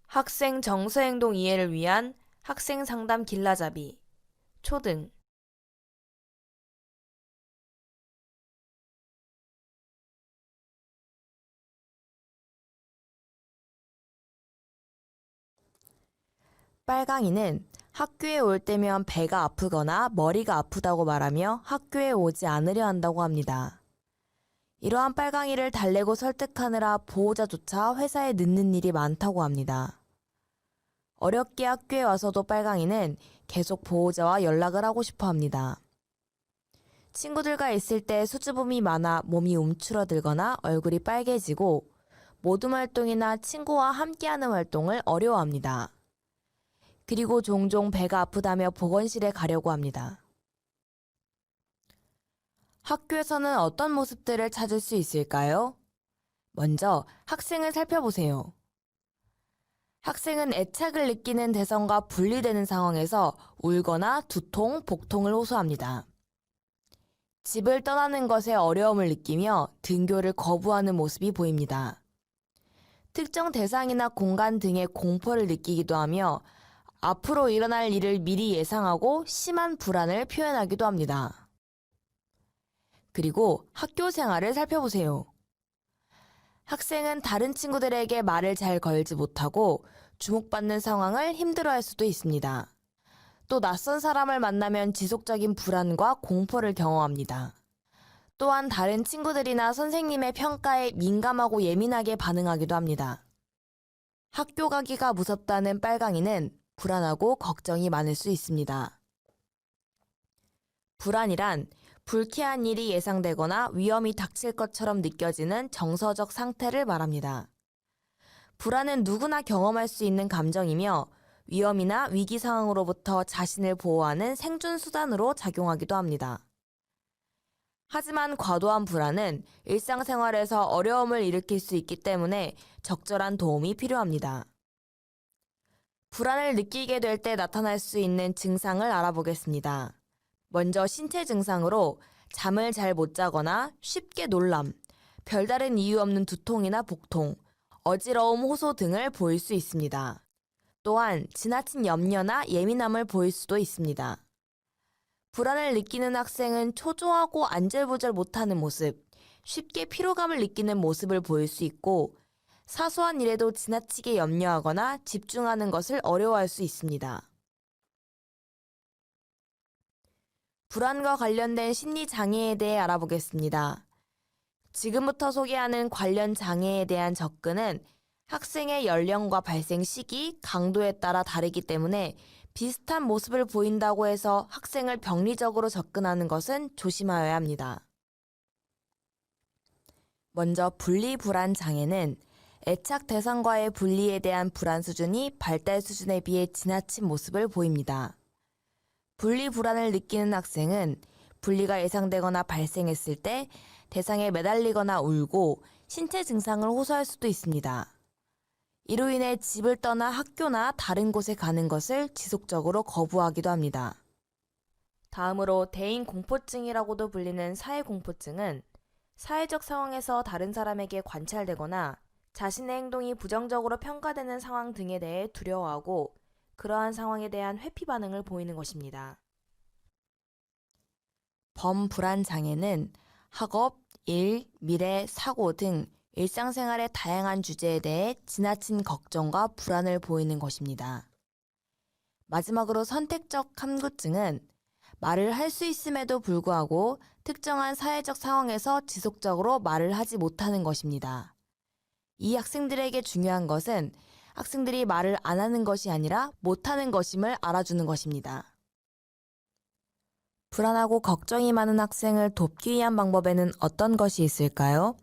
학생 정서행동 이해를 위한 학생 상담 길라잡이 초등. 빨강이는 학교에 올 때면 배가 아프거나 머리가 아프다고 말하며 학교에 오지 않으려 한다고 합니다. 이러한 빨강이를 달래고 설득하느라 보호자조차 회사에 늦는 일이 많다고 합니다. 어렵게 학교에 와서도 빨강이는 계속 보호자와 연락을 하고 싶어 합니다. 친구들과 있을 때 수줍음이 많아 몸이 움츠러들거나 얼굴이 빨개지고 모둠 활동이나 친구와 함께하는 활동을 어려워합니다. 그리고 종종 배가 아프다며 보건실에 가려고 합니다. 학교에서는 어떤 모습들을 찾을 수 있을까요? 먼저 학생을 살펴보세요. 학생은 애착을 느끼는 대상과 분리되는 상황에서 울거나 두통, 복통을 호소합니다. 집을 떠나는 것에 어려움을 느끼며 등교를 거부하는 모습이 보입니다. 특정 대상이나 공간 등의 공포를 느끼기도 하며 앞으로 일어날 일을 미리 예상하고 심한 불안을 표현하기도 합니다. 그리고 학교 생활을 살펴보세요. 학생은 다른 친구들에게 말을 잘 걸지 못하고 주목받는 상황을 힘들어할 수도 있습니다. 또 낯선 사람을 만나면 지속적인 불안과 공포를 경험합니다. 또한 다른 친구들이나 선생님의 평가에 민감하고 예민하게 반응하기도 합니다. 학교 가기가 무섭다는 빨강이는 불안하고 걱정이 많을 수 있습니다. 불안이란 불쾌한 일이 예상되거나 위험이 닥칠 것처럼 느껴지는 정서적 상태를 말합니다. 불안은 누구나 경험할 수 있는 감정이며 위험이나 위기 상황으로부터 자신을 보호하는 생존 수단으로 작용하기도 합니다. 하지만 과도한 불안은 일상생활에서 어려움을 일으킬 수 있기 때문에 적절한 도움이 필요합니다. 불안을 느끼게 될 때 나타날 수 있는 증상을 알아보겠습니다. 먼저 신체 증상으로 잠을 잘 못 자거나 쉽게 놀람, 별다른 이유 없는 두통이나 복통, 어지러움, 호소 등을 보일 수 있습니다. 또한 지나친 염려나 예민함을 보일 수도 있습니다. 불안을 느끼는 학생은 초조하고 안절부절 못하는 모습, 쉽게 피로감을 느끼는 모습을 보일 수 있고 사소한 일에도 지나치게 염려하거나 집중하는 것을 어려워할 수 있습니다. 불안과 관련된 심리 장애에 대해 알아보겠습니다. 지금부터 소개하는 관련 장애에 대한 접근은 학생의 연령과 발생 시기, 강도에 따라 다르기 때문에 비슷한 모습을 보인다고 해서 학생을 병리적으로 접근하는 것은 조심하여야 합니다. 먼저 분리불안 장애는 애착 대상과의 분리에 대한 불안 수준이 발달 수준에 비해 지나친 모습을 보입니다. 분리불안을 느끼는 학생은 분리가 예상되거나 발생했을 때 대상에 매달리거나 울고 신체 증상을 호소할 수도 있습니다. 이로 인해 집을 떠나 학교나 다른 곳에 가는 것을 지속적으로 거부하기도 합니다. 다음으로 대인공포증이라고도 불리는 사회공포증은 사회적 상황에서 다른 사람에게 관찰되거나 자신의 행동이 부정적으로 평가되는 상황 등에 대해 두려워하고 그러한 상황에 대한 회피 반응을 보이는 것입니다. 범불안 장애는 학업, 일, 미래, 사고 등 일상생활의 다양한 주제에 대해 지나친 걱정과 불안을 보이는 것입니다. 마지막으로 선택적 함구증은 말을 할 수 있음에도 불구하고 특정한 사회적 상황에서 지속적으로 말을 하지 못하는 것입니다. 이 학생들에게 중요한 것은 학생들이 말을 안 하는 것이 아니라 못하는 것임을 알아주는 것입니다. 불안하고 걱정이 많은 학생을 돕기 위한 방법에는 어떤 것이 있을까요?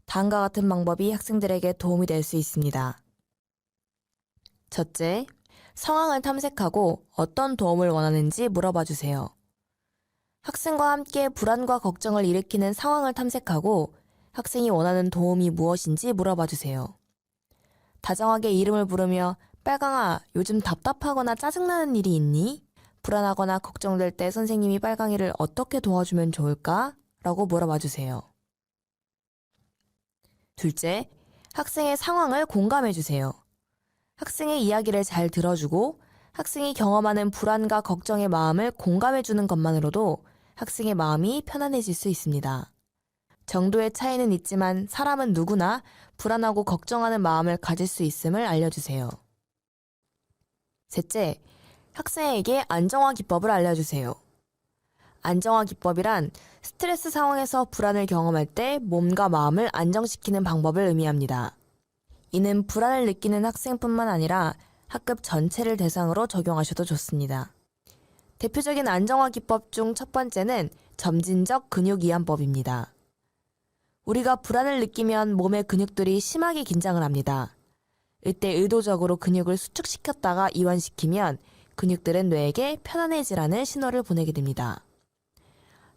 다음과 같은 방법이 학생들에게 도움이 될 수 있습니다. 첫째, 상황을 탐색하고 어떤 도움을 원하는지 물어봐 주세요. 학생과 함께 불안과 걱정을 일으키는 상황을 탐색하고 학생이 원하는 도움이 무엇인지 물어봐 주세요. 다정하게 이름을 부르며 빨강아, 요즘 답답하거나 짜증나는 일이 있니? 불안하거나 걱정될 때 선생님이 빨강이를 어떻게 도와주면 좋을까? 라고 물어봐 주세요. 둘째, 학생의 상황을 공감해 주세요. 학생의 이야기를 잘 들어주고 학생이 경험하는 불안과 걱정의 마음을 공감해주는 것만으로도 학생의 마음이 편안해질 수 있습니다. 정도의 차이는 있지만 사람은 누구나 불안하고 걱정하는 마음을 가질 수 있음을 알려주세요. 셋째, 학생에게 안정화 기법을 알려주세요. 안정화 기법이란 스트레스 상황에서 불안을 경험할 때 몸과 마음을 안정시키는 방법을 의미합니다. 이는 불안을 느끼는 학생뿐만 아니라 학급 전체를 대상으로 적용하셔도 좋습니다. 대표적인 안정화 기법 중 첫 번째는 점진적 근육 이완법입니다. 우리가 불안을 느끼면 몸의 근육들이 심하게 긴장을 합니다. 이때 의도적으로 근육을 수축시켰다가 이완시키면 근육들은 뇌에게 편안해지라는 신호를 보내게 됩니다.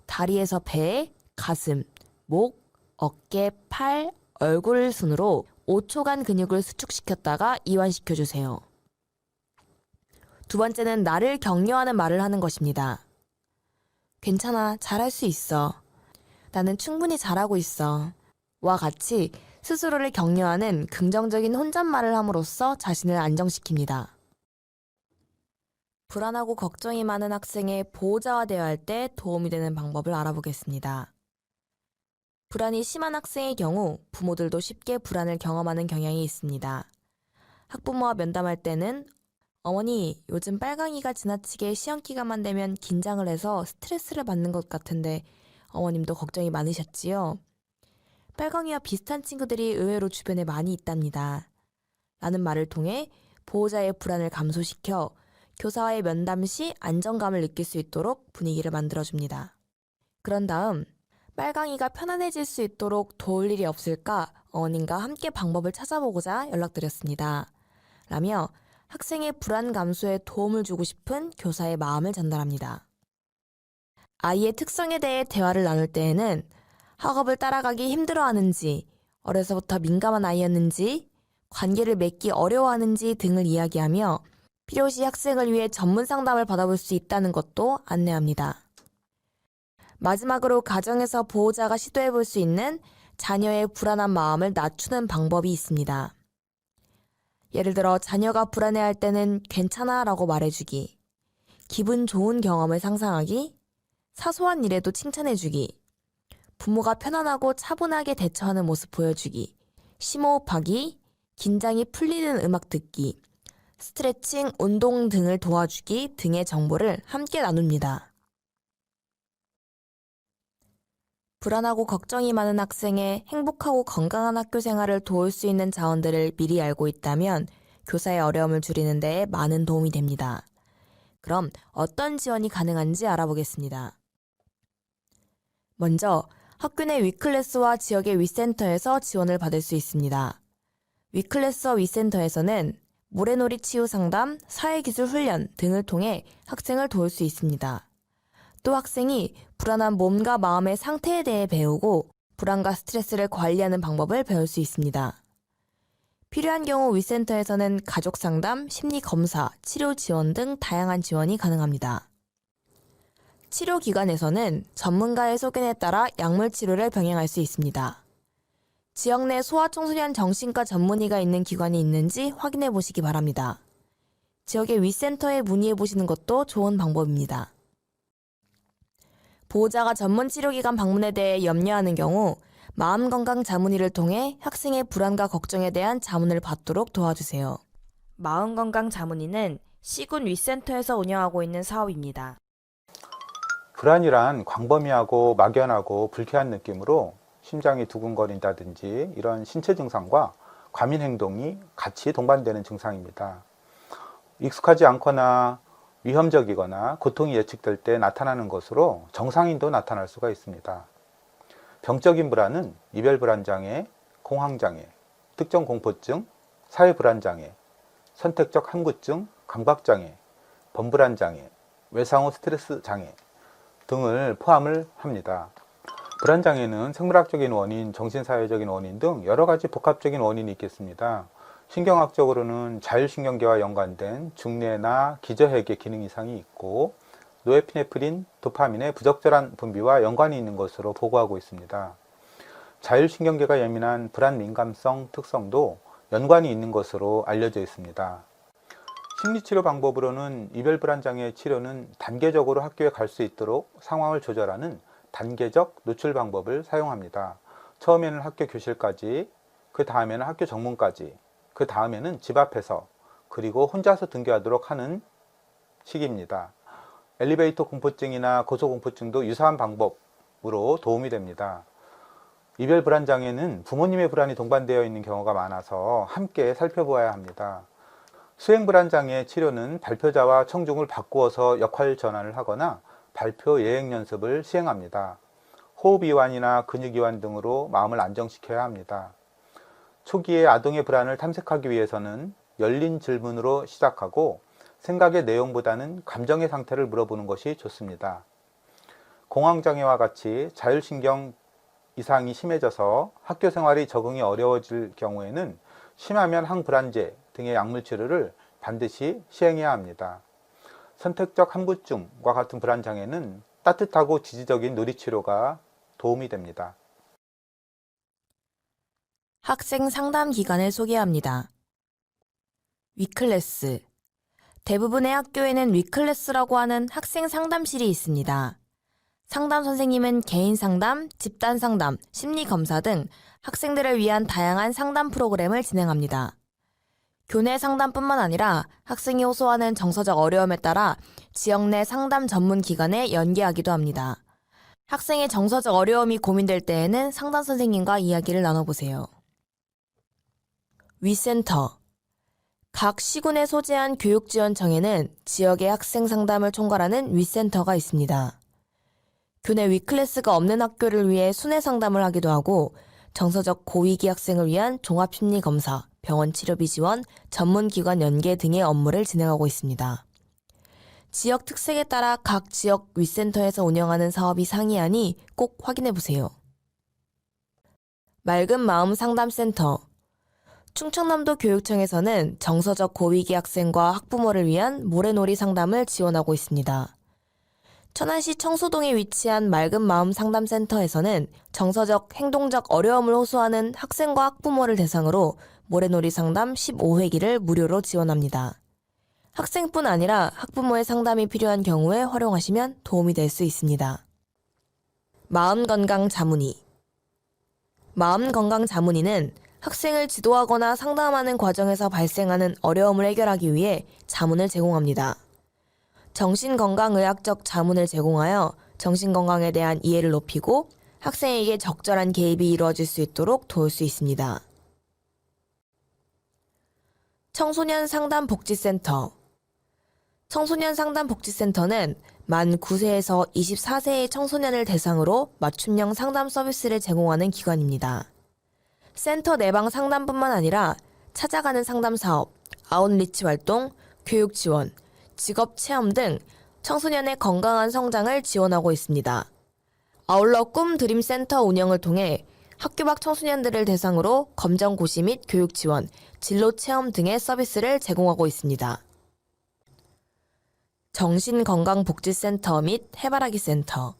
다리에서 배, 가슴, 목, 어깨, 팔, 얼굴 순으로 5초간 근육을 수축시켰다가 이완시켜주세요. 두 번째는 나를 격려하는 말을 하는 것입니다. 괜찮아, 잘할 수 있어. 나는 충분히 잘하고 있어. 와 같이 스스로를 격려하는 긍정적인 혼잣말을 함으로써 자신을 안정시킵니다. 불안하고 걱정이 많은 학생의 보호자가 되어야 할 때 도움이 되는 방법을 알아보겠습니다. 불안이 심한 학생의 경우 부모들도 쉽게 불안을 경험하는 경향이 있습니다. 학부모와 면담할 때는 어머니, 요즘 빨강이가 지나치게 시험 기간만 되면 긴장을 해서 스트레스를 받는 것 같은데 어머님도 걱정이 많으셨지요? 빨강이와 비슷한 친구들이 의외로 주변에 많이 있답니다. 라는 말을 통해 보호자의 불안을 감소시켜 교사와의 면담 시 안정감을 느낄 수 있도록 분위기를 만들어줍니다. 그런 다음 빨강이가 편안해질 수 있도록 도울 일이 없을까 어머님과 함께 방법을 찾아보고자 연락드렸습니다. 라며 학생의 불안 감소에 도움을 주고 싶은 교사의 마음을 전달합니다. 아이의 특성에 대해 대화를 나눌 때에는 학업을 따라가기 힘들어하는지, 어려서부터 민감한 아이였는지, 관계를 맺기 어려워하는지 등을 이야기하며 필요시 학생을 위해 전문 상담을 받아볼 수 있다는 것도 안내합니다. 마지막으로 가정에서 보호자가 시도해볼 수 있는 자녀의 불안한 마음을 낮추는 방법이 있습니다. 예를 들어 자녀가 불안해할 때는 괜찮아 라고 말해주기, 기분 좋은 경험을 상상하기, 사소한 일에도 칭찬해주기, 부모가 편안하고 차분하게 대처하는 모습 보여주기, 심호흡하기, 긴장이 풀리는 음악 듣기, 스트레칭, 운동 등을 도와주기 등의 정보를 함께 나눕니다. 불안하고 걱정이 많은 학생의 행복하고 건강한 학교 생활을 도울 수 있는 자원들을 미리 알고 있다면 교사의 어려움을 줄이는 데 많은 도움이 됩니다. 그럼 어떤 지원이 가능한지 알아보겠습니다. 먼저 학교 내 위클래스와 지역의 위센터에서 지원을 받을 수 있습니다. 위클래스와 위센터에서는 모래놀이 치유 상담, 사회기술 훈련 등을 통해 학생을 도울 수 있습니다. 또 학생이 불안한 몸과 마음의 상태에 대해 배우고 불안과 스트레스를 관리하는 방법을 배울 수 있습니다. 필요한 경우 위센터에서는 가족 상담, 심리 검사, 치료 지원 등 다양한 지원이 가능합니다. 치료기관에서는 전문가의 소견에 따라 약물 치료를 병행할 수 있습니다. 지역 내 소아청소년 정신과 전문의가 있는 기관이 있는지 확인해 보시기 바랍니다. 지역의 위센터에 문의해 보시는 것도 좋은 방법입니다. 보호자가 전문 치료기관 방문에 대해 염려하는 경우 마음건강 자문의를 통해 학생의 불안과 걱정에 대한 자문을 받도록 도와주세요. 마음건강 자문의는 시군 위센터에서 운영하고 있는 사업입니다. 불안이란 광범위하고 막연하고 불쾌한 느낌으로 심장이 두근거린다든지 이런 신체 증상과 과민 행동이 같이 동반되는 증상입니다. 익숙하지 않거나 위험적이거나 고통이 예측될 때 나타나는 것으로 정상인도 나타날 수가 있습니다. 병적인 불안은 이별불안장애, 공황장애, 특정공포증, 사회불안장애, 선택적 함구증, 감각장애, 번불안장애, 외상후 스트레스 장애 등을 포함을 합니다. 불안장애는 생물학적인 원인, 정신사회적인 원인 등 여러 가지 복합적인 원인이 있겠습니다. 신경학적으로는 자율신경계와 연관된 중뇌나 기저핵의 기능 이상이 있고 노에피네프린, 도파민의 부적절한 분비와 연관이 있는 것으로 보고하고 있습니다. 자율신경계가 예민한 불안 민감성 특성도 연관이 있는 것으로 알려져 있습니다. 심리치료 방법으로는 이별 불안장애 치료는 단계적으로 학교에 갈 수 있도록 상황을 조절하는 단계적 노출 방법을 사용합니다. 처음에는 학교 교실까지, 그 다음에는 학교 정문까지, 그 다음에는 집 앞에서, 그리고 혼자서 등교하도록 하는 시기입니다. 엘리베이터 공포증이나 고소공포증도 유사한 방법으로 도움이 됩니다. 이별 불안장애는 부모님의 불안이 동반되어 있는 경우가 많아서 함께 살펴보아야 합니다. 수행불안장애 치료는 발표자와 청중을 바꾸어서 역할 전환을 하거나 발표 예행 연습을 시행합니다. 호흡이완이나 근육이완 등으로 마음을 안정시켜야 합니다. 초기에 아동의 불안을 탐색하기 위해서는 열린 질문으로 시작하고 생각의 내용보다는 감정의 상태를 물어보는 것이 좋습니다. 공황장애와 같이 자율신경 이상이 심해져서 학교 생활이 적응이 어려워질 경우에는 심하면 항불안제 등의 약물 치료를 반드시 시행해야 합니다. 선택적 함부증과 같은 불안장애는 따뜻하고 지지적인 놀이치료가 도움이 됩니다. 학생 상담 기관을 소개합니다. 위클래스. 대부분의 학교에는 위클래스라고 하는 학생 상담실이 있습니다. 상담 선생님은 개인 상담, 집단 상담, 심리 검사 등 학생들을 위한 다양한 상담 프로그램을 진행합니다. 교내 상담뿐만 아니라 학생이 호소하는 정서적 어려움에 따라 지역 내 상담 전문 기관에 연계하기도 합니다. 학생의 정서적 어려움이 고민될 때에는 상담 선생님과 이야기를 나눠보세요. 위센터. 각 시군에 소재한 교육지원청에는 지역의 학생 상담을 총괄하는 위센터가 있습니다. 교내 위클래스가 없는 학교를 위해 순회 상담을 하기도 하고 정서적 고위기 학생을 위한 종합심리검사, 병원 치료비 지원, 전문기관 연계 등의 업무를 진행하고 있습니다. 지역 특색에 따라 각 지역 위센터에서 운영하는 사업이 상이하니 꼭 확인해보세요. 맑은 마음 상담센터. 충청남도 교육청에서는 정서적 고위기 학생과 학부모를 위한 모래놀이 상담을 지원하고 있습니다. 천안시 청소동에 위치한 맑은 마음 상담센터에서는 정서적, 행동적 어려움을 호소하는 학생과 학부모를 대상으로 모래놀이 상담 15회기를 무료로 지원합니다. 학생뿐 아니라 학부모의 상담이 필요한 경우에 활용하시면 도움이 될 수 있습니다. 마음건강 자문위. 마음건강 자문위는 학생을 지도하거나 상담하는 과정에서 발생하는 어려움을 해결하기 위해 자문을 제공합니다. 정신건강의학적 자문을 제공하여 정신건강에 대한 이해를 높이고 학생에게 적절한 개입이 이루어질 수 있도록 도울 수 있습니다. 청소년 상담복지센터. 청소년 상담복지센터는 만 9세에서 24세의 청소년을 대상으로 맞춤형 상담 서비스를 제공하는 기관입니다. 센터 내방 상담뿐만 아니라 찾아가는 상담 사업, 아웃리치 활동, 교육 지원, 직업 체험 등 청소년의 건강한 성장을 지원하고 있습니다. 아울러 꿈 드림 센터 운영을 통해 학교 밖 청소년들을 대상으로 검정 고시 및 교육 지원, 진로 체험 등의 서비스를 제공하고 있습니다. 정신건강복지센터 및 해바라기 센터.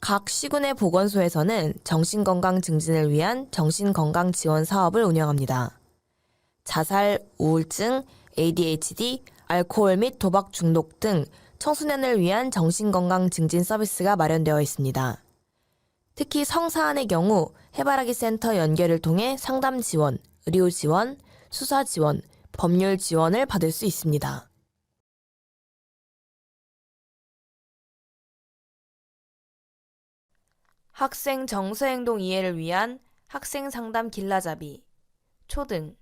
각 시군의 보건소에서는 정신건강 증진을 위한 정신건강 지원 사업을 운영합니다. 자살, 우울증, ADHD, 알코올 및 도박 중독 등 청소년을 위한 정신건강 증진 서비스가 마련되어 있습니다. 특히 성사안의 경우 해바라기 센터 연결을 통해 상담 지원, 의료 지원, 수사 지원, 법률 지원을 받을 수 있습니다. 학생 정서행동 이해를 위한 학생 상담 길라잡이, 초등.